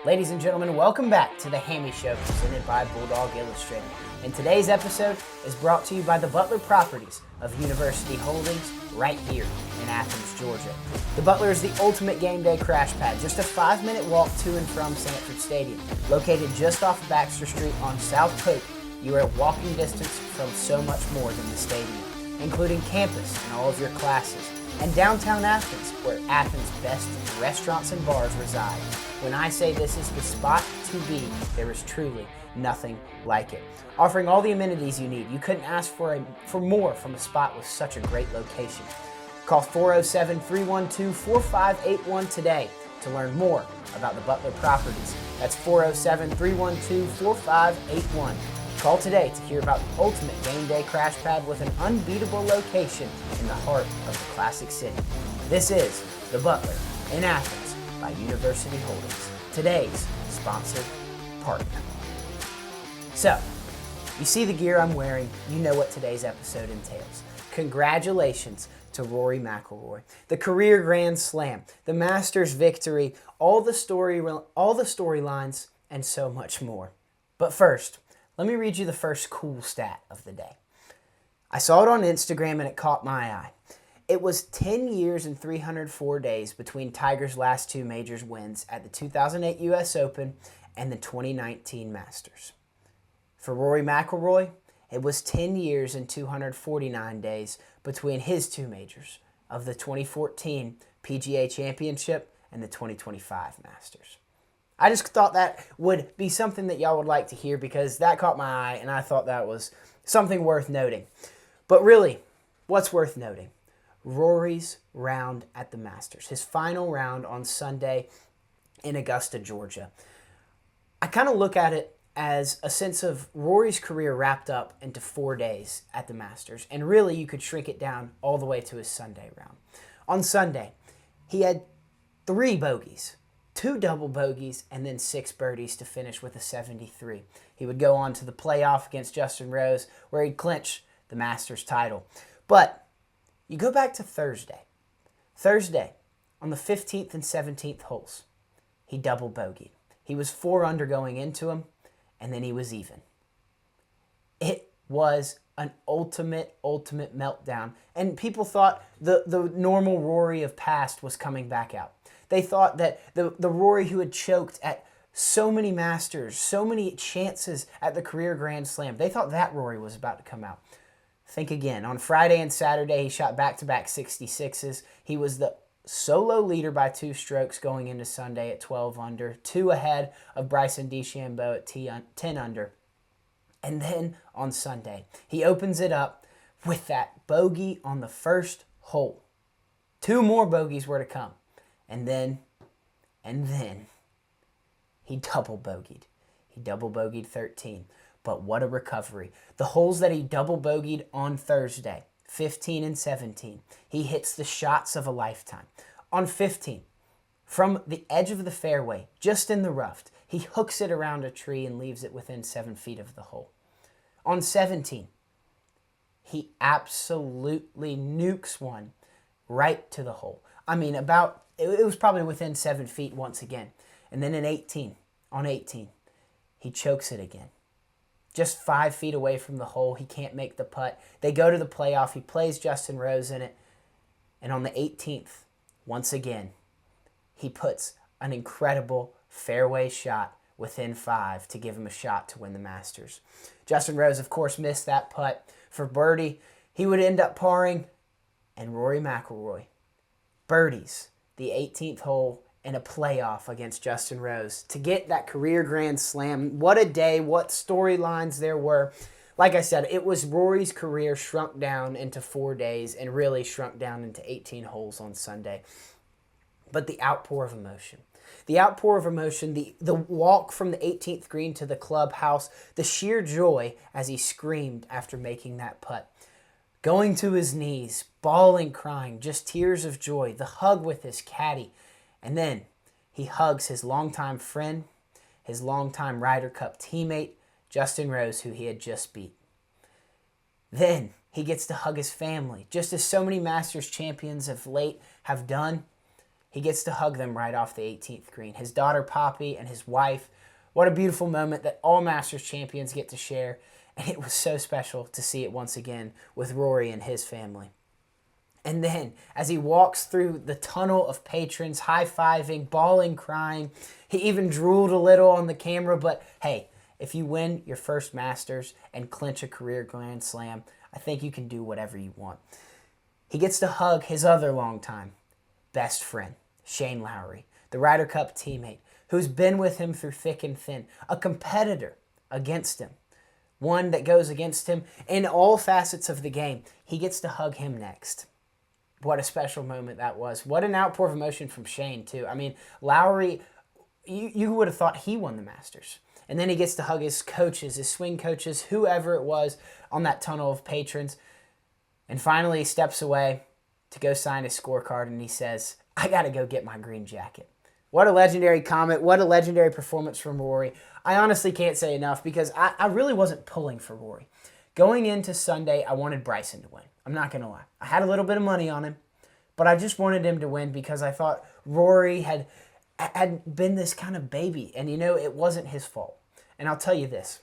Ladies and gentlemen, welcome back to the Hammy Show presented by Bulldawg Illustrated. And today's episode is brought to you by the Butler properties of University Holdings right here in Athens, Georgia. The Butler is the ultimate game day crash pad, just a 5-minute walk to and from Sanford Stadium. Located just off of Baxter Street on South Pope, you are at walking distance from so much more than the stadium, including campus and all of your classes, and downtown Athens, where Athens' best restaurants and bars reside. When I say this is the spot to be, there is truly nothing like it. Offering all the amenities you need, you couldn't ask for more from a spot with such a great location. Call 407-312-4581 today to learn more about the Butler properties. That's 407-312-4581. Call today to hear about the ultimate game day crash pad with an unbeatable location in the heart of the classic city. This is the Butler in Athens by University Holdings, today's sponsored partner. So, you see the gear I'm wearing, you know what today's episode entails. Congratulations to Rory McIlroy, the career Grand Slam, the Masters victory, all the storylines, and so much more. But first, let me read you the first cool stat of the day. I saw it on Instagram and it caught my eye. It was 10 years and 304 days between Tiger's last two majors wins at the 2008 U.S. Open and the 2019 Masters. For Rory McIlroy, it was 10 years and 249 days between his two majors of the 2014 PGA Championship and the 2025 Masters. I just thought that would be something that y'all would like to hear because that caught my eye and I thought that was something worth noting. But really, what's worth noting? Rory's round at the Masters, his final round on Sunday in Augusta, Georgia. I kind of look at it as a sense of Rory's career wrapped up into 4 days at the Masters, and really you could shrink it down all the way to his Sunday round. On Sunday, he had 3 bogeys, 2 double bogeys, and then 6 birdies to finish with a 73. He would go on to the playoff against Justin Rose, where he'd clinch the Masters title. But you go back to Thursday. Thursday, on the 15th and 17th holes, he double bogeyed. He was 4 under going into him, and then he was even. It was an ultimate meltdown. And people thought the normal Rory of past was coming back out. They thought that the Rory who had choked at so many Masters, so many chances at the career Grand Slam, they thought that Rory was about to come out. Think again. On Friday and Saturday, he shot back-to-back 66s. He was the solo leader by 2 strokes going into Sunday at 12 under, 2 ahead of Bryson DeChambeau at 10 under. And then on Sunday, he opens it up with that bogey on the first hole. 2 more bogeys were to come. And then, he double bogeyed. He double bogeyed 13. But what a recovery. The holes that he double bogeyed on Thursday, 15 and 17, he hits the shots of a lifetime. On 15, from the edge of the fairway, just in the rough, he hooks it around a tree and leaves it within 7 feet of the hole. On 17, he absolutely nukes one right to the hole. I mean, it was probably within 7 feet once again. And then on 18, he chokes it again. Just 5 feet away from the hole, he can't make the putt. They go to the playoff. He plays Justin Rose in it. And on the 18th, once again, he puts an incredible fairway shot within 5 to give him a shot to win the Masters. Justin Rose, of course, missed that putt for birdie. He would end up parring, and Rory McIlroy birdies the 18th hole in a playoff against Justin Rose to get that career Grand Slam. What a day, what storylines there were. Like I said, it was Rory's career shrunk down into 4 days and really shrunk down into 18 holes on Sunday. But the outpour of emotion. The walk from the 18th green to the clubhouse, the sheer joy as he screamed after making that putt. Going to his knees, bawling, crying, just tears of joy, the hug with his caddy. And then he hugs his longtime friend, his longtime Ryder Cup teammate, Justin Rose, who he had just beat. Then he gets to hug his family, just as so many Masters champions of late have done. he gets to hug them right off the 18th green. His daughter Poppy and his wife. What a beautiful moment that all Masters champions get to share. And it was so special to see it once again with Rory and his family. And then, as he walks through the tunnel of patrons, high-fiving, bawling, crying, he even drooled a little on the camera. But hey, if you win your first Masters and clinch a career Grand Slam, I think you can do whatever you want. He gets to hug his other longtime best friend, Shane Lowry, the Ryder Cup teammate, who's been with him through thick and thin, a competitor against him, one that goes against him in all facets of the game. He gets to hug him next. What a special moment that was. What an outpour of emotion from Shane, too. I mean, Lowry, you would have thought he won the Masters. And then he gets to hug his coaches, his swing coaches, whoever it was on that tunnel of patrons. And finally, he steps away to go sign his scorecard, and he says, I got to go get my green jacket. What a legendary comment. What a legendary performance from Rory. I honestly can't say enough because I really wasn't pulling for Rory. Going into Sunday, I wanted Bryson to win. I'm not going to lie. I had a little bit of money on him, but I just wanted him to win because I thought Rory had been this kind of baby, and it wasn't his fault. And I'll tell you this.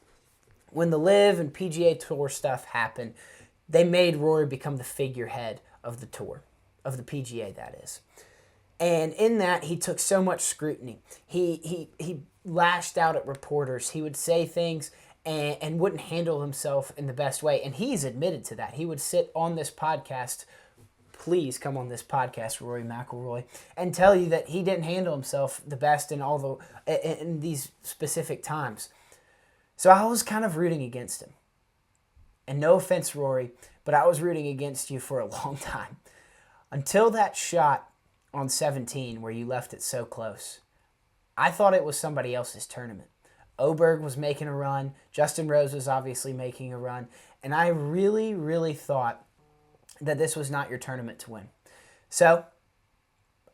When the LIV and PGA Tour stuff happened, they made Rory become the figurehead of the tour, of the PGA, that is. And in that, he took so much scrutiny. He lashed out at reporters. He would say things and wouldn't handle himself in the best way. And he's admitted to that. He would sit on this podcast, please come on this podcast, Rory McIlroy, and tell you that he didn't handle himself the best in these specific times. So I was kind of rooting against him. And no offense, Rory, but I was rooting against you for a long time. Until that shot on 17 where you left it so close. I thought it was somebody else's tournament. Oberg was making a run. Justin Rose was obviously making a run. And I really, really thought that this was not your tournament to win. So,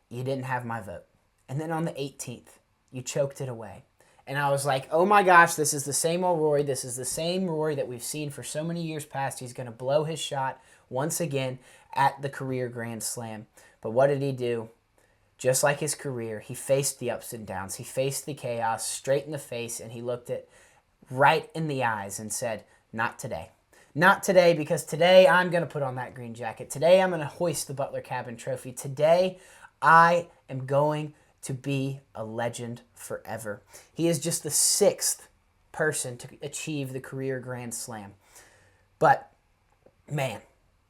you didn't have my vote. And then on the 18th, you choked it away. And I was like, oh my gosh, this is the same old Rory. This is the same Rory that we've seen for so many years past. He's going to blow his shot once again at the career Grand Slam. But what did he do? Just like his career, he faced the ups and downs. He faced the chaos straight in the face, and he looked it right in the eyes and said, not today. Not today, because today I'm going to put on that green jacket. Today I'm going to hoist the Butler Cabin Trophy. Today I am going to be a legend forever. He is just the 6th person to achieve the career Grand Slam. But, man,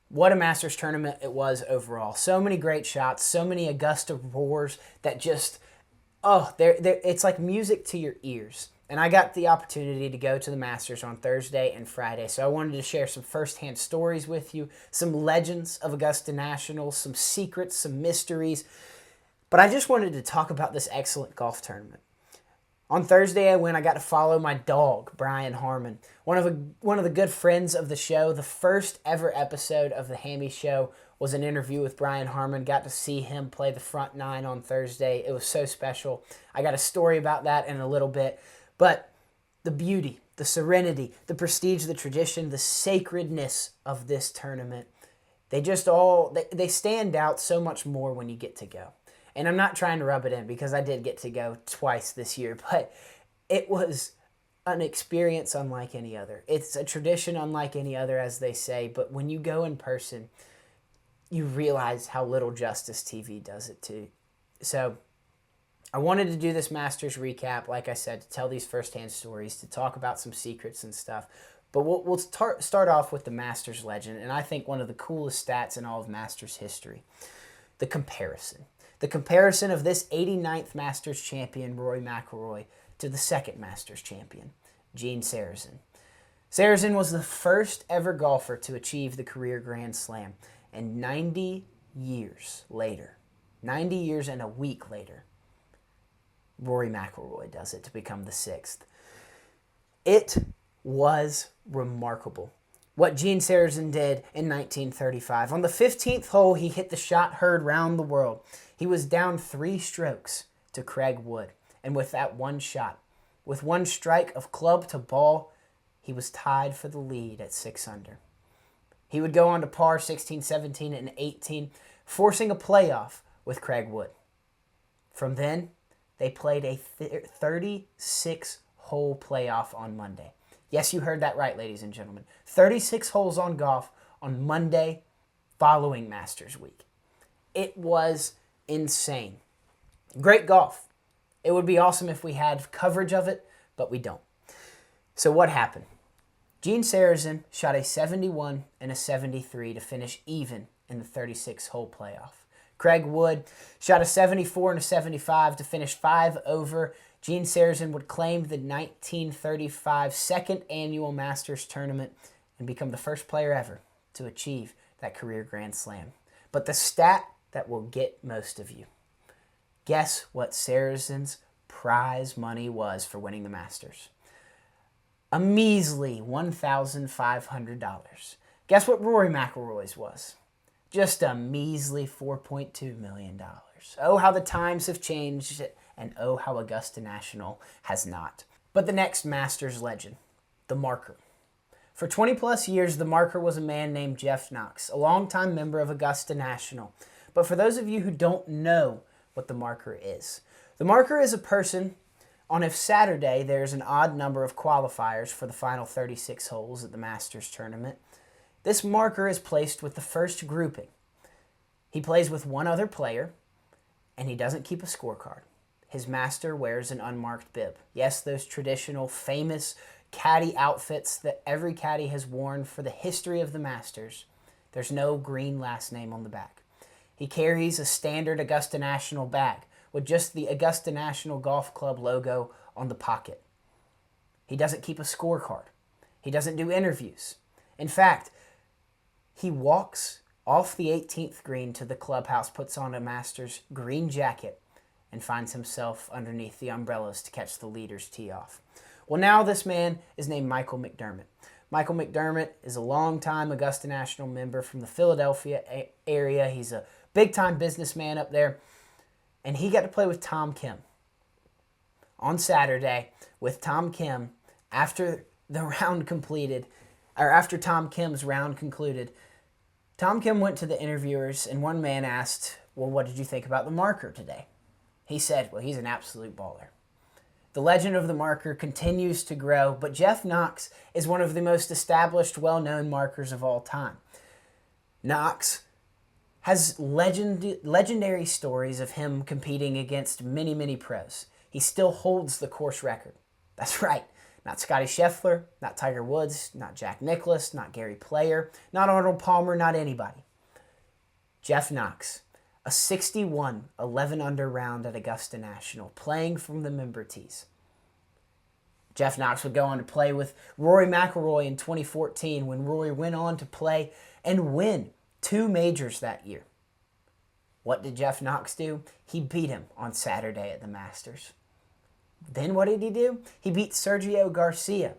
what a Masters tournament it was overall. So many great shots, so many Augusta roars that just, it's like music to your ears. And I got the opportunity to go to the Masters on Thursday and Friday, so I wanted to share some firsthand stories with you, some legends of Augusta National, some secrets, some mysteries. But I just wanted to talk about this excellent golf tournament. On Thursday, I got to follow my dog, Brian Harmon, one of the good friends of the show. The first ever episode of the Hammy Show was an interview with Brian Harmon. Got to see him play the front nine on Thursday. It was so special. I got a story about that in a little bit. But the beauty, the serenity, the prestige, the tradition, the sacredness of this tournament, they stand out so much more when you get to go. And I'm not trying to rub it in because I did get to go twice this year, but it was an experience unlike any other. It's a tradition unlike any other, as they say, but when you go in person, you realize how little justice TV does it to. So I wanted to do this Masters recap, like I said, to tell these firsthand stories, to talk about some secrets and stuff. But we'll start off with the Masters legend, and I think one of the coolest stats in all of Masters history, the comparison. The comparison of this 89th Masters champion, Rory McIlroy, to the second Masters champion, Gene Sarazen. Sarazen was the first ever golfer to achieve the career Grand Slam, and 90 years later, 90 years and a week later, Rory McIlroy does it to become the 6th. It was remarkable what Gene Sarazen did in 1935. On the 15th hole, he hit the shot heard round the world. He was down 3 strokes to Craig Wood. And with that one shot, with one strike of club to ball, he was tied for the lead at 6 under. He would go on to par 16, 17, and 18, forcing a playoff with Craig Wood. From then, they played a 36-hole playoff on Monday. Yes, you heard that right, ladies and gentlemen. 36 holes on golf on Monday following Masters Week. It was insane. Great golf. It would be awesome if we had coverage of it, but we don't. So what happened? Gene Sarazen shot a 71 and a 73 to finish even in the 36-hole playoff. Craig Wood shot a 74 and a 75 to finish 5 over. Gene Sarazen would claim the 1935 second annual Masters tournament and become the first player ever to achieve that career Grand Slam. But the stat that will get most of you. Guess what Sarazen's prize money was for winning the Masters? A measly $1,500. Guess what Rory McIlroy's was? Just a measly $4.2 million. Oh, how the times have changed, and oh, how Augusta National has not. But the next Masters legend, the marker. For 20 plus years, the marker was a man named Jeff Knox, a longtime member of Augusta National. But for those of you who don't know what the marker is, the marker is a person. On a Saturday, there's an odd number of qualifiers for the final 36 holes at the Masters tournament. This marker is placed with the first grouping. He plays with one other player, and he doesn't keep a scorecard. His master wears an unmarked bib. Yes, those traditional, famous caddy outfits that every caddy has worn for the history of the Masters. There's no green last name on the back. He carries a standard Augusta National bag with just the Augusta National Golf Club logo on the pocket. He doesn't keep a scorecard. He doesn't do interviews. In fact, he walks off the 18th green to the clubhouse, puts on a Masters green jacket, and finds himself underneath the umbrellas to catch the leaders tee off. Well, now this man is named Michael McDermott. Michael McDermott is a longtime Augusta National member from the Philadelphia area. He's a big-time businessman up there, and he got to play with Tom Kim on Saturday with Tom Kim after the round completed, or after Tom Kim's round concluded. Tom Kim went to the interviewers, and one man asked, well, what did you think about the marker today? He said, well, he's an absolute baller. The legend of the marker continues to grow, but Jeff Knox is one of the most established, well-known markers of all time. Knox has legendary stories of him competing against many, many pros. He still holds the course record. That's right. Not Scotty Scheffler, not Tiger Woods, not Jack Nicklaus, not Gary Player, not Arnold Palmer, not anybody. Jeff Knox, a 61 11-under round at Augusta National, playing from the member tees. Jeff Knox would go on to play with Rory McIlroy in 2014 when Rory went on to play and win 2 majors that year. What did Jeff Knox do? He beat him on Saturday at the Masters. Then what did he do? He beat Sergio Garcia.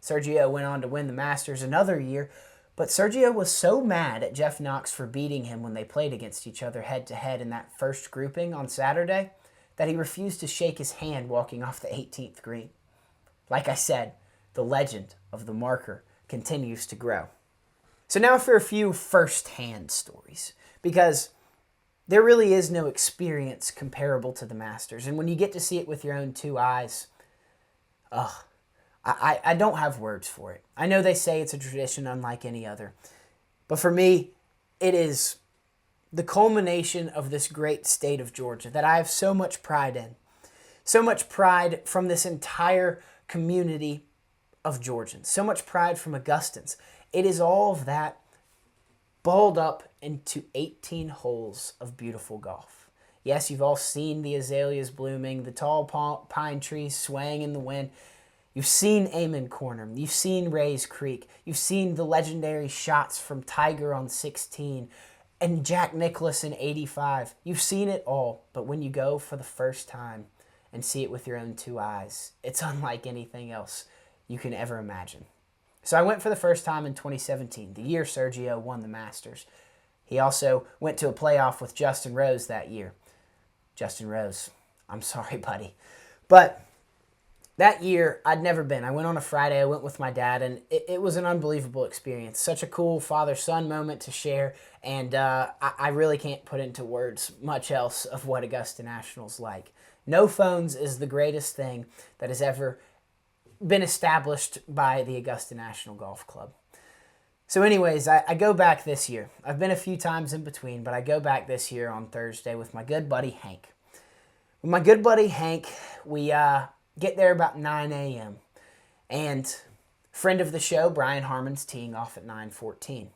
Sergio went on to win the Masters another year, but Sergio was so mad at Jeff Knox for beating him when they played against each other head-to-head in that first grouping on Saturday that he refused to shake his hand walking off the 18th green. Like I said, the legend of the marker continues to grow. So now for a few first-hand stories, because there really is no experience comparable to the Masters. And when you get to see it with your own 2 eyes, I don't have words for it. I know they say it's a tradition unlike any other. But for me, it is the culmination of this great state of Georgia that I have so much pride in. So much pride from this entire community of Georgians. So much pride from Augustans. It is all of that balled up into 18 holes of beautiful golf. Yes, you've all seen the azaleas blooming, the tall pine trees swaying in the wind. You've seen Amen Corner. You've seen Rays Creek. You've seen the legendary shots from Tiger on 16 and Jack Nicklaus in 85. You've seen it all, but when you go for the first time and see it with your own 2 eyes, it's unlike anything else you can ever imagine. So I went for the first time in 2017, the year Sergio won the Masters. He also went to a playoff with Justin Rose that year. Justin Rose, I'm sorry, buddy. But that year, I'd never been. I went on a Friday. I went with my dad, and it was an unbelievable experience. Such a cool father-son moment to share, and I really can't put into words much else of what Augusta National's like. No phones is the greatest thing that has ever been established by the Augusta National Golf Club. So anyways, I go back this year. I've been a few times in between, but I go back this year on Thursday with my good buddy Hank. With my good buddy Hank, we get there about 9 a.m. And friend of the show, Brian Harmon's teeing off at 9:14.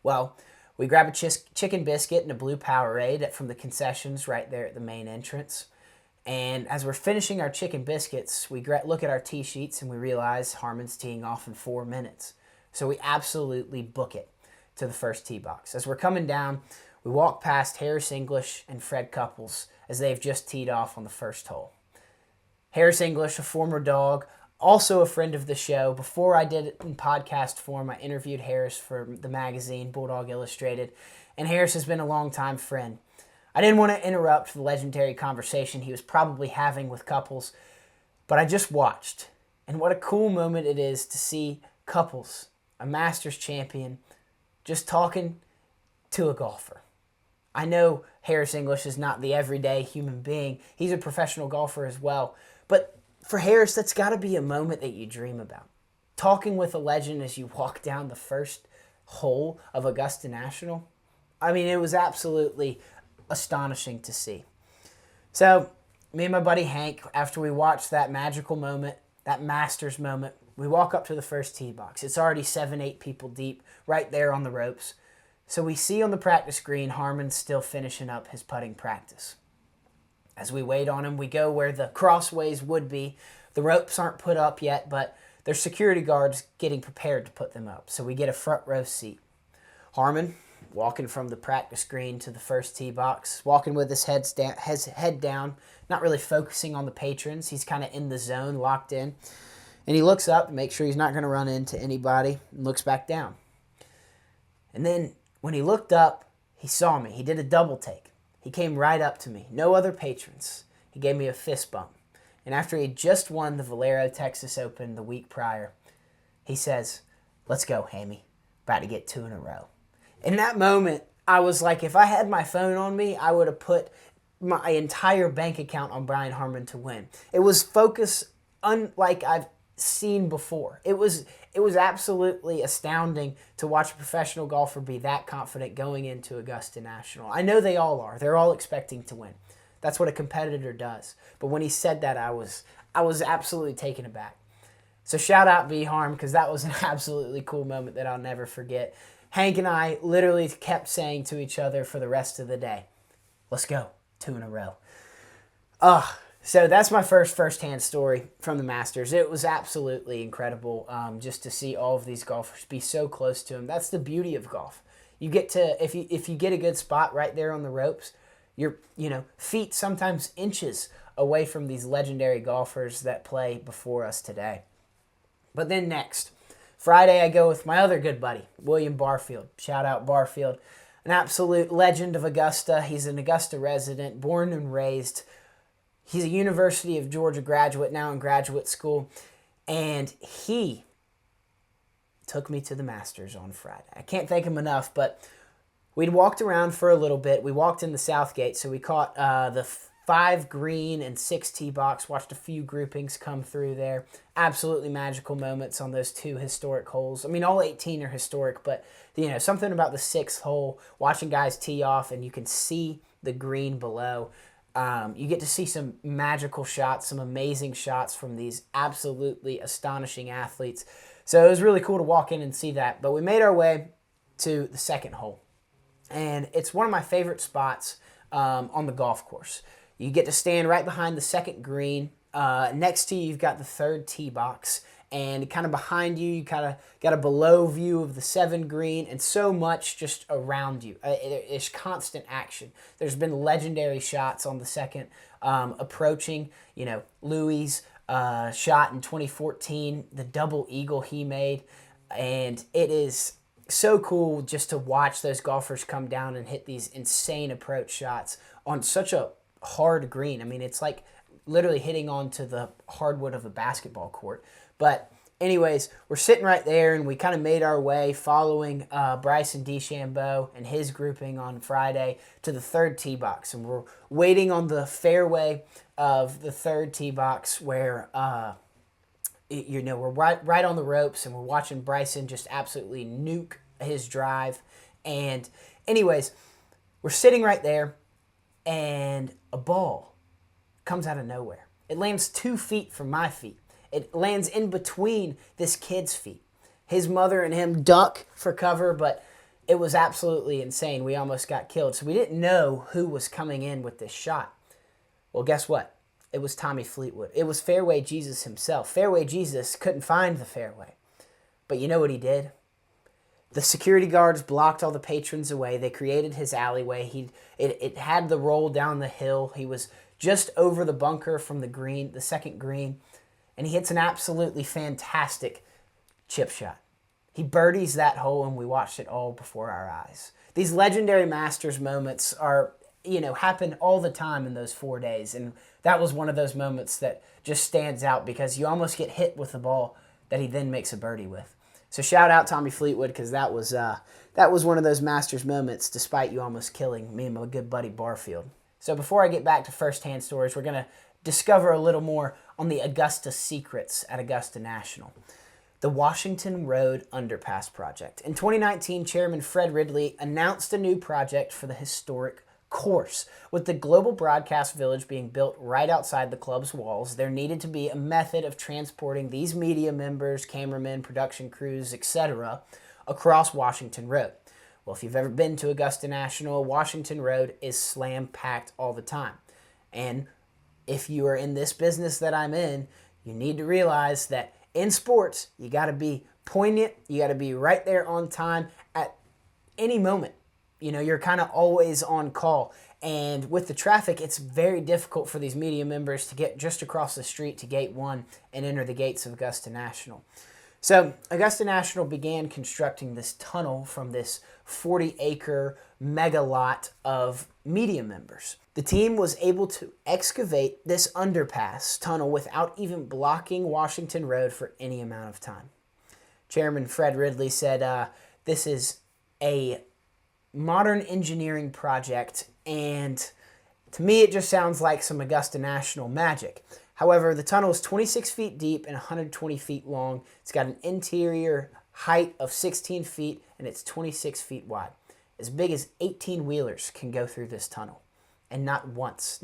Well, we grab a chicken biscuit and a blue Powerade from the concessions right there at the main entrance. And as we're finishing our chicken biscuits, we look at our tee sheets and we realize Harmon's teeing off in 4 minutes. So we absolutely book it to the first tee box. As we're coming down, we walk past Harris English and Fred Couples as they've just teed off on the first hole. Harris English, a former dog, also a friend of the show. Before I did it in podcast form, I interviewed Harris for the magazine, Bulldawg Illustrated, and Harris has been a longtime friend. I didn't want to interrupt the legendary conversation he was probably having with Couples, but I just watched. And what a cool moment it is to see Couples, a Masters champion, just talking to a golfer. I know Harris English is not the everyday human being. He's a professional golfer as well. But for Harris, that's got to be a moment that you dream about. Talking with a legend as you walk down the first hole of Augusta National. I mean, it was absolutely astonishing to see. So, me and my buddy Hank, after we watched that magical moment, that Masters moment, we walk up to the first tee box. It's already 7-8 people deep right there on the ropes. So we see on the practice green, Harmon's still finishing up his putting practice. As we wait on him, we go where the crossways would be. The ropes aren't put up yet, but there's security guards getting prepared to put them up. So we get a front row seat. Harmon, walking from the practice green to the first tee box, walking with his head down, not really focusing on the patrons. He's kind of in the zone, locked in. And he looks up to make sure he's not going to run into anybody and looks back down. And then when he looked up, he saw me. He did a double take. He came right up to me. No other patrons. He gave me a fist bump. And after he had just won the Valero Texas Open the week prior, he says, "Let's go, Hammy. About to get 2 in a row." In that moment, I was like, if I had my phone on me, I would have put my entire bank account on Brian Harmon to win. It was focus unlike I've seen before. It was absolutely astounding to watch a professional golfer be that confident going into Augusta National. I know they all are. They're all expecting to win. That's what a competitor does. But when he said that, I was absolutely taken aback. So shout out B Harm, because that was an absolutely cool moment that I'll never forget. Hank and I literally kept saying to each other for the rest of the day, "Let's go, 2 in a row." So that's my first-hand story from the Masters. It was absolutely incredible just to see all of these golfers be so close to him. That's the beauty of golf. You get to, if you get a good spot right there on the ropes, you're, feet sometimes inches away from these legendary golfers that play before us today. But then next, Friday I go with my other good buddy, William Barfield. Shout out Barfield. An absolute legend of Augusta. He's an Augusta resident, born and raised. He's a University of Georgia graduate, now in graduate school, and he took me to the Masters on Friday. I can't thank him enough, but we'd walked around for a little bit. We walked in the South Gate, so we caught the 5 green and 6 tee box, watched a few groupings come through there. Absolutely magical moments on those 2 historic holes. I mean, all 18 are historic, but something about the 6th hole, watching guys tee off, and you can see the green below. You get to see some magical shots, some amazing shots from these absolutely astonishing athletes. So it was really cool to walk in and see that. But we made our way to the 2nd hole. And it's one of my favorite spots on the golf course. You get to stand right behind the 2nd green. Next to you, you've got the 3rd tee box. And kind of behind you, you kind of got a below view of the 7 green, and so much just around you. It's constant action. There's been legendary shots on the 2nd approaching. Louis' shot in 2014, the double eagle he made, and it is so cool just to watch those golfers come down and hit these insane approach shots on such a hard green. I mean, it's like literally hitting onto the hardwood of a basketball court. But anyways, we're sitting right there, and we kind of made our way following Bryson DeChambeau and his grouping on Friday to the third tee box. And we're waiting on the fairway of the third tee box where, we're right on the ropes, and we're watching Bryson just absolutely nuke his drive. And anyways, we're sitting right there, and a ball comes out of nowhere. It lands 2 feet from my feet. It lands in between this kid's feet. His mother and him duck for cover, but it was absolutely insane. We almost got killed. So we didn't know who was coming in with this shot. Well, guess what? It was Tommy Fleetwood. It was Fairway Jesus himself. Fairway Jesus couldn't find the fairway. But you know what he did? The security guards blocked all the patrons away. They created his alleyway. It had the roll down the hill. He was just over the bunker from the green, the second green, and he hits an absolutely fantastic chip shot. He birdies that hole, and we watched it all before our eyes. These legendary Masters moments are, happen all the time in those 4 days, and that was one of those moments that just stands out because you almost get hit with the ball that he then makes a birdie with. So shout out Tommy Fleetwood, because that was one of those Masters moments, despite you almost killing me and my good buddy Barfield. So before I get back to first-hand stories, we're going to discover a little more on the Augusta secrets at Augusta National. The Washington Road Underpass Project. In 2019, Chairman Fred Ridley announced a new project for the historic course. With the global broadcast village being built right outside the club's walls, there needed to be a method of transporting these media members, cameramen, production crews, etc. across Washington Road. Well, if you've ever been to Augusta National, Washington Road is slam-packed all the time. And if you are in this business that I'm in, you need to realize that in sports, you got to be poignant, you got to be right there on time at any moment. You're kind of always on call. And with the traffic, it's very difficult for these media members to get just across the street to Gate 1 and enter the gates of Augusta National. So Augusta National began constructing this tunnel from this 40-acre mega lot of media members. The team was able to excavate this underpass tunnel without even blocking Washington Road for any amount of time. Chairman Fred Ridley said, this is a modern engineering project, and to me it just sounds like some Augusta National magic. However, the tunnel is 26 feet deep and 120 feet long. It's got an interior height of 16 feet, and it's 26 feet wide. As big as 18-wheelers can go through this tunnel. And not once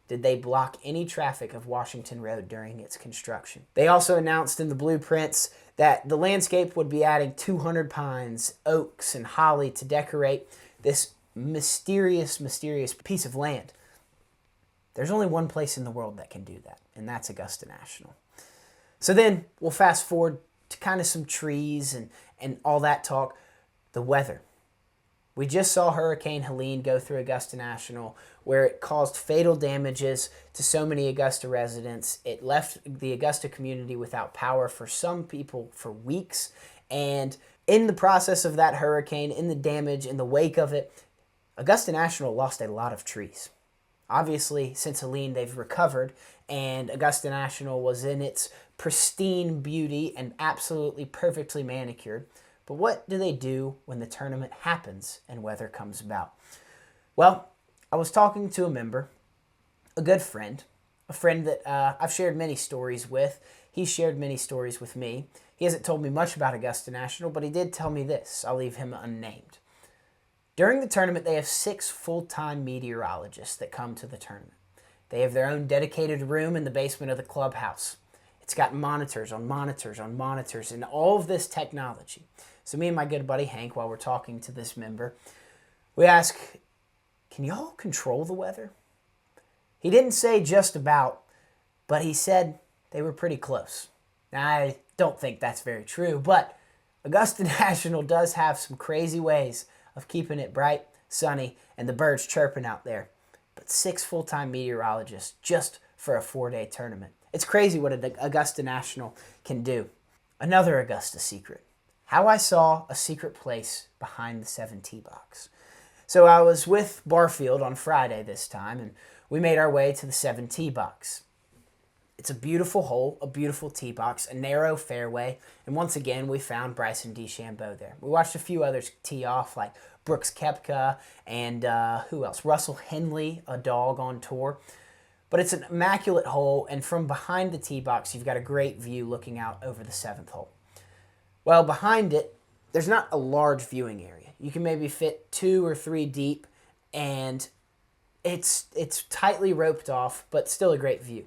did they block any traffic of Washington Road during its construction. They also announced in the blueprints that the landscape would be adding 200 pines, oaks, and holly to decorate this mysterious piece of land. There's only one place in the world that can do that, and that's Augusta National. So then we'll fast forward to kind of some trees and all that talk. The weather. We just saw Hurricane Helene go through Augusta National, where it caused fatal damages to so many Augusta residents. It left the Augusta community without power for some people for weeks. And in the process of that hurricane, in the damage, in the wake of it, Augusta National lost a lot of trees. Obviously, since Helene, they've recovered, and Augusta National was in its pristine beauty and absolutely perfectly manicured. But what do they do when the tournament happens and weather comes about? Well, I was talking to a member, a good friend, a friend that I've shared many stories with. He's shared many stories with me. He hasn't told me much about Augusta National, but he did tell me this. I'll leave him unnamed. During the tournament, they have 6 full-time meteorologists that come to the tournament. They have their own dedicated room in the basement of the clubhouse. It's got monitors on monitors on monitors and all of this technology. So me and my good buddy Hank, while we're talking to this member, we ask, can y'all control the weather? He didn't say just about, but he said they were pretty close. Now, I don't think that's very true, but Augusta National does have some crazy ways of keeping it bright, sunny, and the birds chirping out there. But 6 full-time meteorologists just for a 4-day tournament. It's crazy what Augusta National can do. Another Augusta secret. How I saw a secret place behind the 7 tee box. So I was with Barfield on Friday this time, and we made our way to the 7 tee box. It's a beautiful hole, a beautiful tee box, a narrow fairway, and once again we found Bryson DeChambeau there. We watched a few others tee off, like Brooks Koepka and who else? Russell Henley, a dog on tour. But it's an immaculate hole, and from behind the tee box, you've got a great view looking out over the 7th hole. Well, behind it, there's not a large viewing area. You can maybe fit 2 or 3 deep, and it's tightly roped off, but still a great view.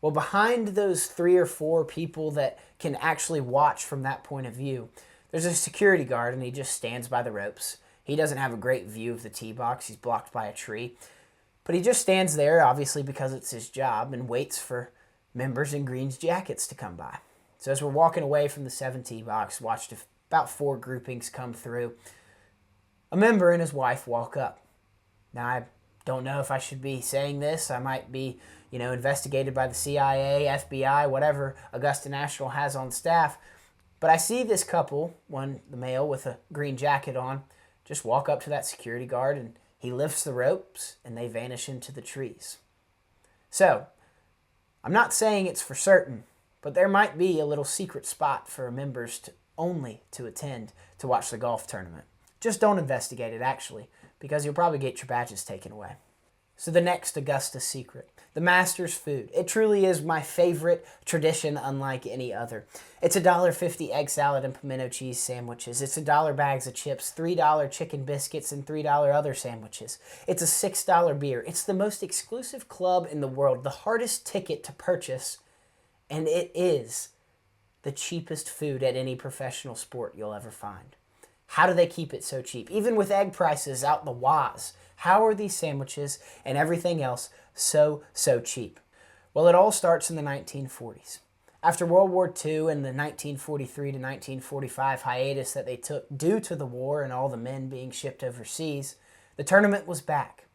Well, behind those 3 or 4 people that can actually watch from that point of view, there's a security guard, and he just stands by the ropes. He doesn't have a great view of the tee box. He's blocked by a tree. But he just stands there, obviously because it's his job, and waits for members in green jackets to come by. So as we're walking away from the 7 tee box, watched about 4 groupings come through. A member and his wife walk up. Now, I don't know if I should be saying this. I might be, investigated by the CIA, FBI, whatever Augusta National has on staff. But I see this couple, the male with a green jacket on, just walk up to that security guard, and he lifts the ropes, and they vanish into the trees. So, I'm not saying it's for certain, but there might be a little secret spot for members only to attend to watch the golf tournament. Just don't investigate it, actually, because you'll probably get your badges taken away. So the next Augusta secret, the Masters food. It truly is my favorite tradition, unlike any other. It's $1.50 egg salad and pimento cheese sandwiches. It's $1 bags of chips, $3 chicken biscuits, and $3 other sandwiches. It's a $6 beer. It's the most exclusive club in the world, the hardest ticket to purchase, and it is the cheapest food at any professional sport you'll ever find. How do they keep it so cheap? Even with egg prices out the waz, how are these sandwiches and everything else so cheap? Well, it all starts in the 1940s. After World War II and the 1943 to 1945 hiatus that they took due to the war and all the men being shipped overseas, the tournament was back,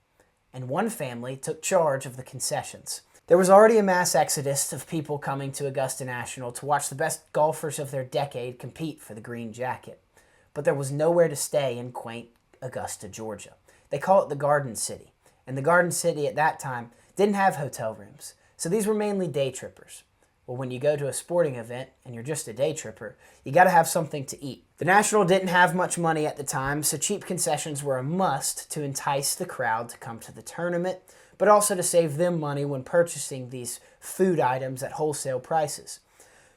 and one family took charge of the concessions. There was already a mass exodus of people coming to Augusta National to watch the best golfers of their decade compete for the green jacket. But there was nowhere to stay in quaint Augusta, Georgia. They call it the Garden City, and the Garden City at that time didn't have hotel rooms, so these were mainly day trippers. Well, when you go to a sporting event and you're just a day tripper, you got to have something to eat. The National didn't have much money at the time, so cheap concessions were a must to entice the crowd to come to the tournament, but also to save them money when purchasing these food items at wholesale prices.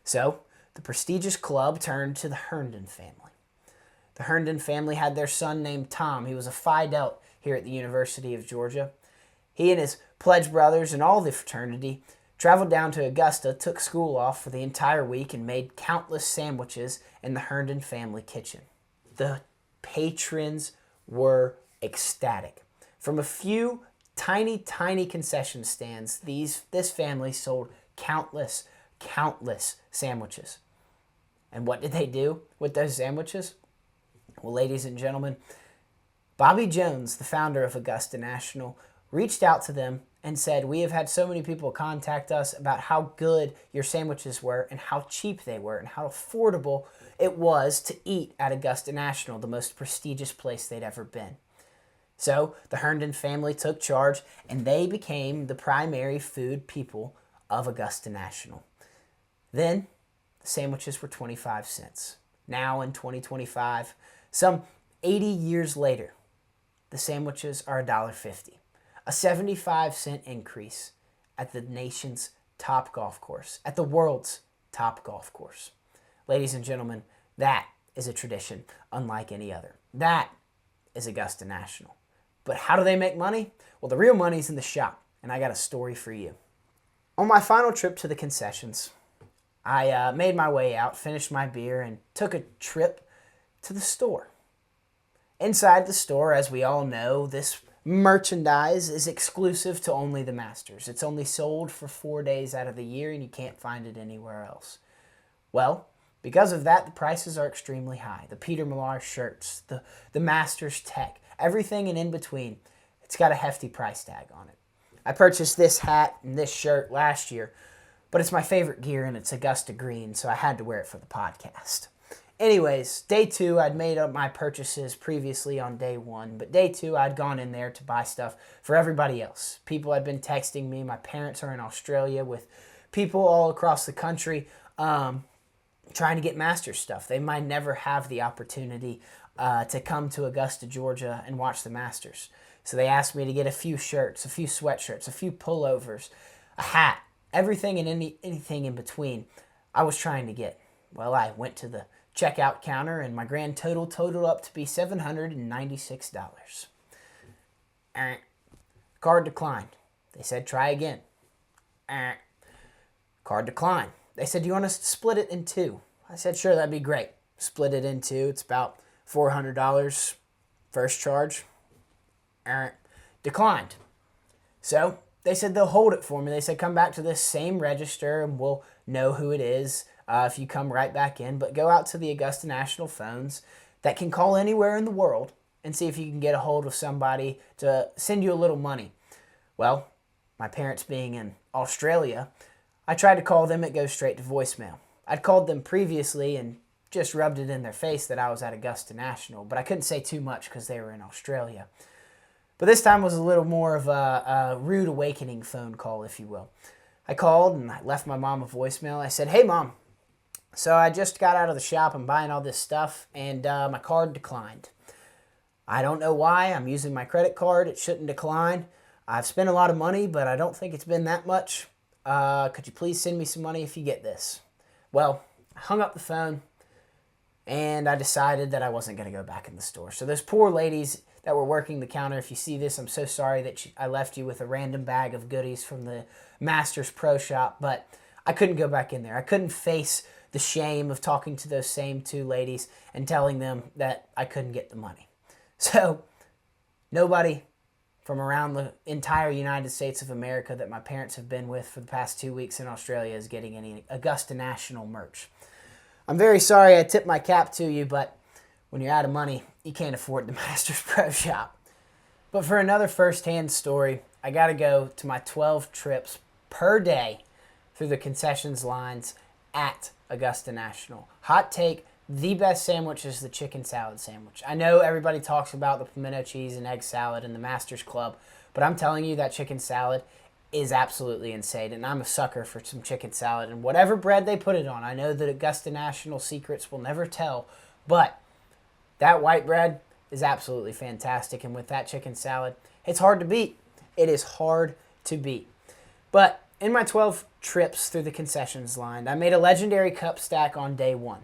So, the prestigious club turned to the Herndon family. The Herndon family had their son named Tom. He was a Phi Delt here at the University of Georgia. He and his pledge brothers and all the fraternity traveled down to Augusta, took school off for the entire week, and made countless sandwiches in the Herndon family kitchen. The patrons were ecstatic. From a few tiny concession stands, this family sold countless sandwiches. And what did they do with those sandwiches? Well, ladies and gentlemen, Bobby Jones, the founder of Augusta National, reached out to them and said, "We have had so many people contact us about how good your sandwiches were and how cheap they were and how affordable it was to eat at Augusta National, the most prestigious place they'd ever been." So the Herndon family took charge, and they became the primary food people of Augusta National. Then the sandwiches were 25 cents. Now in 2025, some 80 years later, the sandwiches are $1.50, a 75-cent increase at the nation's top golf course, at the world's top golf course. Ladies and gentlemen, that is a tradition unlike any other. That is Augusta National. But how do they make money? Well, the real money's in the shop, and I got a story for you. On my final trip to the concessions, I made my way out, finished my beer, and took a trip to the store. Inside the store, as we all know, this merchandise is exclusive to only the Masters. It's only sold for 4 days out of the year, and you can't find it anywhere else. Well, because of that, the prices are extremely high. The Peter Millar shirts, the Masters tech, everything and in between, it's got a hefty price tag on it. I purchased this hat and this shirt last year, but it's my favorite gear and it's Augusta green, so I had to wear it for the podcast. Anyways, day 2, I'd made up my purchases previously on day 1, but day 2, I'd gone in there to buy stuff for everybody else. People had been texting me. My parents are in Australia with people all across the country trying to get Masters stuff. They might never have the opportunity to come to Augusta, Georgia and watch the Masters. So they asked me to get a few shirts, a few sweatshirts, a few pullovers, a hat, everything and anything in between I was trying to get. Well, I went to the checkout counter, and my grand totaled up to be $796. Card declined. They said, try again. Card declined. They said, do you want us to split it in 2? I said, sure, that'd be great. Split it in 2. It's about $400 first charge. Declined. So they said they'll hold it for me. They said, come back to this same register and we'll know who it is if you come right back in. But go out to the Augusta National phones that can call anywhere in the world and see if you can get a hold of somebody to send you a little money. Well, my parents being in Australia, I tried to call them. It goes straight to voicemail. I'd called them previously and just rubbed it in their face that I was at Augusta National, but I couldn't say too much because they were in Australia. But this time was a little more of a rude awakening phone call, if you will. I called and I left my mom a voicemail. I said, hey, Mom, so I just got out of the shop. I'm buying all this stuff, and my card declined. I don't know why. I'm using my credit card. It shouldn't decline. I've spent a lot of money, but I don't think it's been that much. Could you please send me some money if you get this? Well, I hung up the phone, and I decided that I wasn't going to go back in the store. So those poor ladies that were working the counter, if you see this, I'm so sorry that I left you with a random bag of goodies from the Masters Pro Shop, but I couldn't go back in there. I couldn't face the shame of talking to those same 2 ladies and telling them that I couldn't get the money. So nobody from around the entire United States of America that my parents have been with for the past 2 weeks in Australia is getting any Augusta National merch. I'm very sorry I tipped my cap to you, but when you're out of money, you can't afford the Masters Pro Shop. But for another first-hand story, I got to go to my 12 trips per day through the concessions lines at Augusta National. Hot take, the best sandwich is the chicken salad sandwich. I know everybody talks about the pimento cheese and egg salad and the Masters Club, but I'm telling you that chicken salad is absolutely insane, and I'm a sucker for some chicken salad. And whatever bread they put it on, I know that Augusta National secrets will never tell, but that white bread is absolutely fantastic, and with that chicken salad, it's hard to beat. It is hard to beat. But in my 12 trips through the concessions line, I made a legendary cup stack on day 1.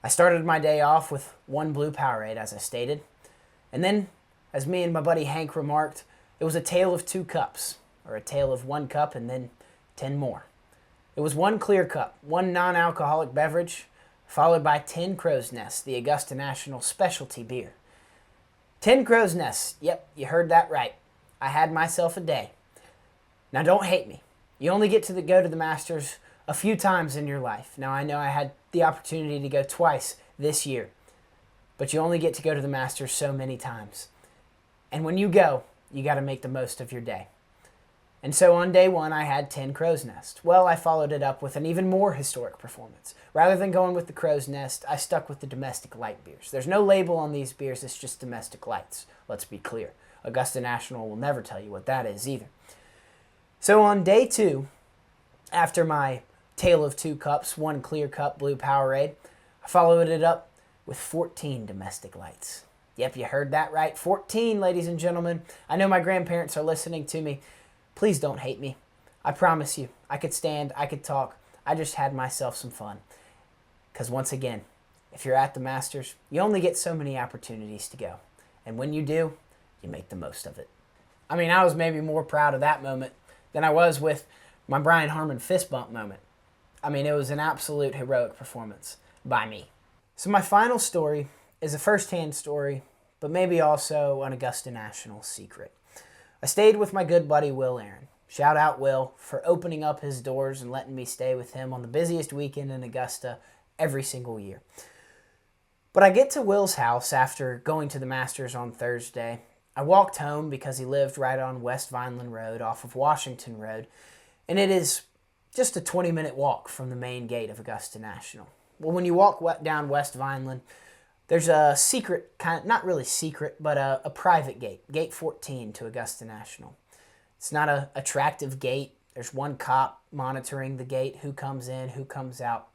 I started my day off with 1 blue Powerade, as I stated. And then, as me and my buddy Hank remarked, it was a tale of 2 cups, or a tale of 1 cup and then 10 more. It was 1 clear cup, 1 non-alcoholic beverage, followed by 10 Crow's Nests, the Augusta National specialty beer. 10 Crow's Nests, yep, you heard that right. I had myself a day. Now don't hate me. You only get to go to the Masters a few times in your life. Now I know I had the opportunity to go twice this year, but you only get to go to the Masters so many times. And when you go, you got to make the most of your day. And so on day 1, I had 10 Crow's Nest. Well, I followed it up with an even more historic performance. Rather than going with the Crow's Nest, I stuck with the domestic light beers. There's no label on these beers, it's just domestic lights. Let's be clear. Augusta National will never tell you what that is either. So on day 2, after my tale of 2 cups, 1 clear cup blue Powerade, I followed it up with 14 domestic lights. Yep, you heard that right. 14, ladies and gentlemen. I know my grandparents are listening to me. Please don't hate me. I promise you, I could stand, I could talk. I just had myself some fun. Because once again, if you're at the Masters, you only get so many opportunities to go. And when you do, you make the most of it. I mean, I was maybe more proud of that moment than I was with my Brian Harmon fist bump moment. I mean, it was an absolute heroic performance by me. So my final story is a first-hand story, but maybe also an Augusta National secret. I stayed with my good buddy Will Aaron. Shout out Will for opening up his doors and letting me stay with him on the busiest weekend in Augusta every single year. But I get to Will's house after going to the Masters on Thursday. I walked home because he lived right on West Vineland Road off of Washington Road, and it is just a 20-minute walk from the main gate of Augusta National. Well, when you walk down West Vineland, there's a secret, not really secret, but a private gate, Gate 14 to Augusta National. It's not an attractive gate. There's one cop monitoring the gate, who comes in, who comes out.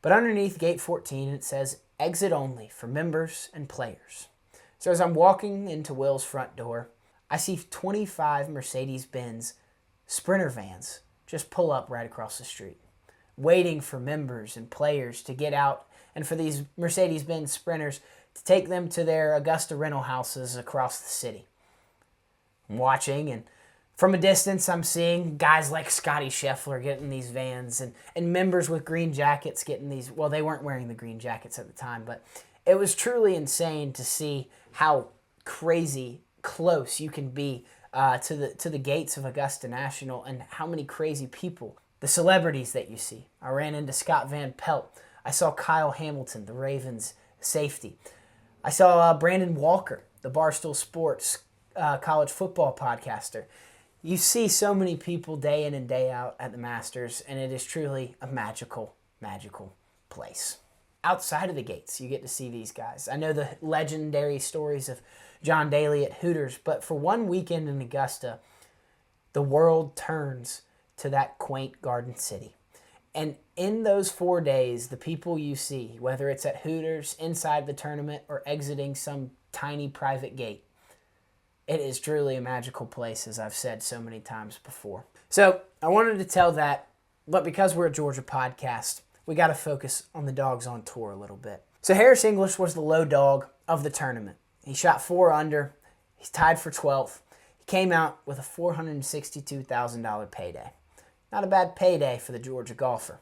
But underneath Gate 14, it says, exit only for members and players. So as I'm walking into Will's front door, I see 25 Mercedes-Benz Sprinter vans just pull up right across the street, waiting for members and players to get out and for these Mercedes-Benz Sprinters to take them to their Augusta rental houses across the city. I'm watching, and from a distance, I'm seeing guys like Scotty Scheffler getting these vans and members with green jackets getting these. Well, they weren't wearing the green jackets at the time, but it was truly insane to see how crazy close you can be to the gates of Augusta National and how many crazy people, the celebrities that you see. I ran into Scott Van Pelt. I saw Kyle Hamilton, the Ravens safety. I saw Brandon Walker, the Barstool Sports college football podcaster. You see so many people day in and day out at the Masters, and it is truly a magical, magical place. Outside of the gates, you get to see these guys. I know the legendary stories of John Daly at Hooters, but for one weekend in Augusta, the world turns to that quaint Garden City. And in those 4 days, the people you see, whether it's at Hooters, inside the tournament, or exiting some tiny private gate, it is truly a magical place, as I've said so many times before. So I wanted to tell that, but because we're a Georgia podcast, we got to focus on the dogs on tour a little bit. So Harris English was the low dog of the tournament. He shot 4 under. He's tied for 12th. He came out with a $462,000 payday. Not a bad payday for the Georgia golfer.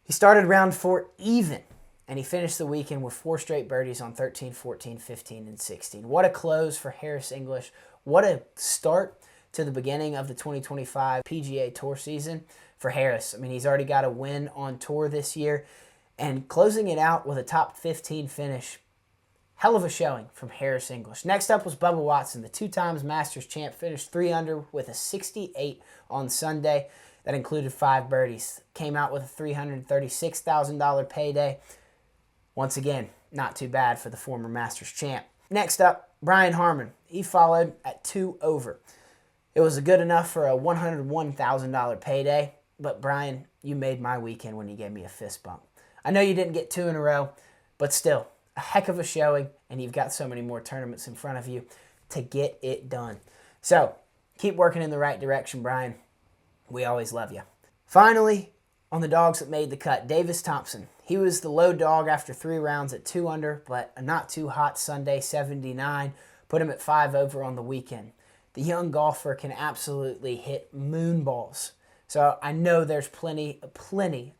He started round 4 even, and he finished the weekend with 4 straight birdies on 13, 14, 15, and 16. What a close for Harris English. What a start to the beginning of the 2025 PGA Tour season for Harris. I mean, he's already got a win on tour this year, and closing it out with a top 15 finish. Hell of a showing from Harris English. Next up was Bubba Watson, the 2-time Masters champ, finished 3 under with a 68 on Sunday. That included 5 birdies. Came out with a $336,000 payday. Once again, not too bad for the former Masters champ. Next up, Brian Harman. He followed at 2 over. It was good enough for a $101,000 payday, but Brian, you made my weekend when you gave me a fist bump. I know you didn't get 2 in a row, but still, a heck of a showing, and you've got so many more tournaments in front of you to get it done. So, keep working in the right direction, Brian. We always love you. Finally, on the dogs that made the cut, Davis Thompson. He was the low dog after 3 rounds at 2 under, but a not too hot Sunday 79 put him at 5 over on the weekend. The young golfer can absolutely hit moon balls. So I know there's plenty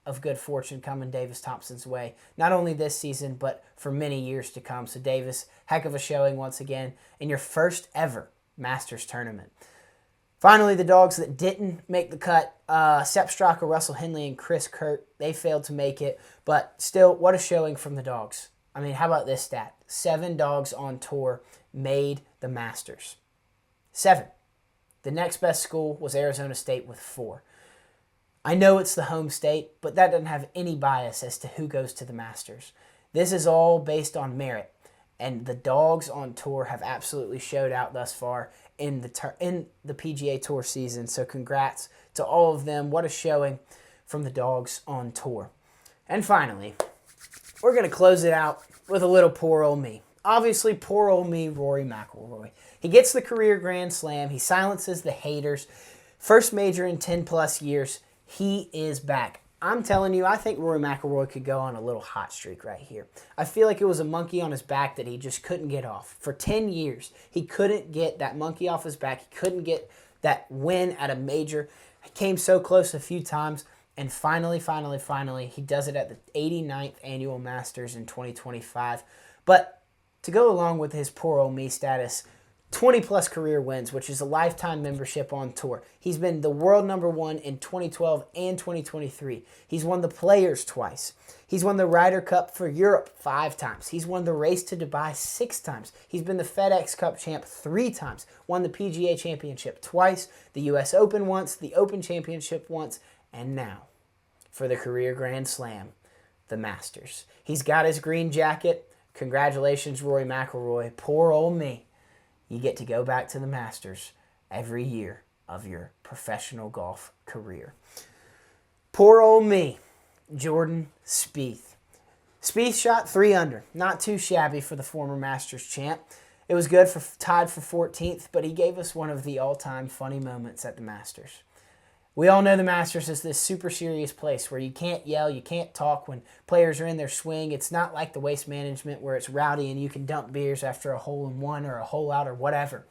of good fortune coming Davis Thompson's way, not only this season, but for many years to come. So Davis, heck of a showing once again in your first ever Masters tournament. Finally, the dogs that didn't make the cut, Sepp Straka, Russell Henley, and Chris Kurt, they failed to make it. But still, what a showing from the dogs. I mean, how about this stat? 7 dogs on tour made the Masters. 7. The next best school was Arizona State with 4. I know it's the home state, but that doesn't have any bias as to who goes to the Masters. This is all based on merit, and the dogs on tour have absolutely showed out thus far in the PGA Tour season. So congrats to all of them. What a showing from the dogs on tour. And finally, we're going to close it out with a little poor old me. Obviously, poor old me, Rory McIlroy. He gets the career Grand Slam. He silences the haters. First major in 10 plus years. He is back. I'm telling you, I think Rory McIlroy could go on a little hot streak right here. I feel like it was a monkey on his back that he just couldn't get off. For 10 years, he couldn't get that monkey off his back. He couldn't get that win at a major. He came so close a few times, and finally, he does it at the 89th Annual Masters in 2025. But to go along with his poor old me status, 20-plus career wins, which is a lifetime membership on tour. He's been the world #1 in 2012 and 2023. He's won the Players twice. He's won the Ryder Cup for Europe 5 times. He's won the Race to Dubai 6 times. He's been the FedEx Cup champ 3 times. Won the PGA Championship twice, the US Open once, the Open Championship once, and now for the career Grand Slam. the Masters. He's got his green jacket. Congratulations, Rory McIlroy. Poor old me. You get to go back to the Masters every year of your professional golf career. Poor old me, Jordan Spieth. Spieth shot 3 under. Not too shabby for the former Masters champ. It was good for tied for 14th, but he gave us one of the all-time funny moments at the Masters. We all know the Masters is this super serious place where you can't yell, you can't talk when players are in their swing. It's not like the Waste Management where it's rowdy and you can dump beers after a hole-in-one or a hole-out or whatever.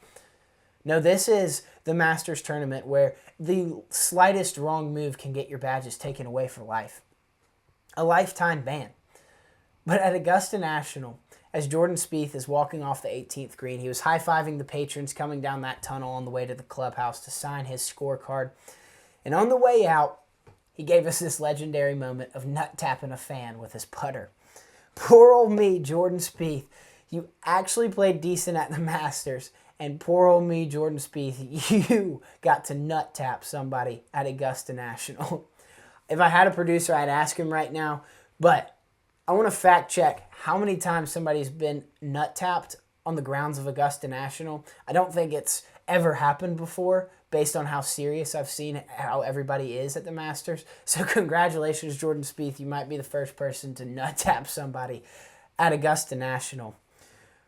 No, this is the Masters tournament where the slightest wrong move can get your badges taken away for life. A lifetime ban. But at Augusta National, as Jordan Spieth is walking off the 18th green, he was high-fiving the patrons coming down that tunnel on the way to the clubhouse to sign his scorecard. And on the way out, he gave us this legendary moment of nut-tapping a fan with his putter. Poor old me, Jordan Spieth. You actually played decent at the Masters. And poor old me, Jordan Spieth, you got to nut-tap somebody at Augusta National. If I had a producer, I'd ask him right now. But I want to fact-check how many times somebody's been nut-tapped on the grounds of Augusta National. I don't think it's ever happened before, based on how serious I've seen how everybody is at the Masters. So congratulations, Jordan Spieth. You might be the first person to nut-tap somebody at Augusta National.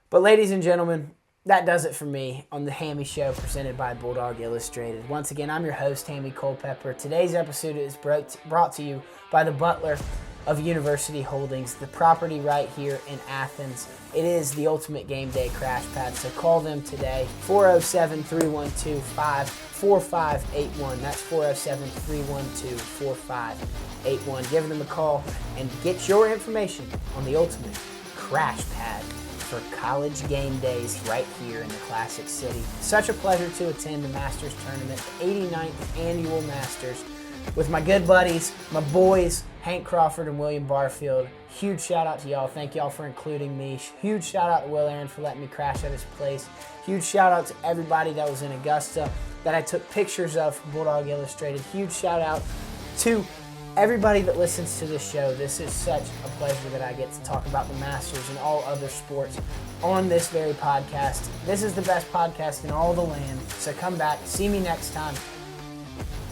But ladies and gentlemen, that does it for me on the Hammy Show presented by Bulldawg Illustrated. Once again, I'm your host, Hammy Culpepper. Today's episode is brought to you by the Butler of University Holdings, the property right here in Athens. It is the ultimate game day crash pad, so call them today, 407-312-4581. That's 407-312-4581. Give them a call and get your information on the ultimate crash pad for college game days right here in the Classic City. Such a pleasure to attend the Masters Tournament, the 89th annual Masters, with my good buddies, my boys, Hank Crawford and William Barfield. Huge shout out to y'all. Thank y'all for including me. Huge shout out to Will Aaron for letting me crash at his place. Huge shout out to everybody that was in Augusta that I took pictures of for Bulldawg Illustrated. Huge shout out to everybody that listens to this show. This is such a pleasure that I get to talk about the Masters and all other sports on this very podcast. This is the best podcast in all the land. So come back, see me next time,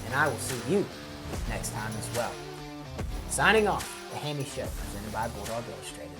and I will see you next time as well. Signing off, the Hammy Show, presented by Bulldawg Illustrated.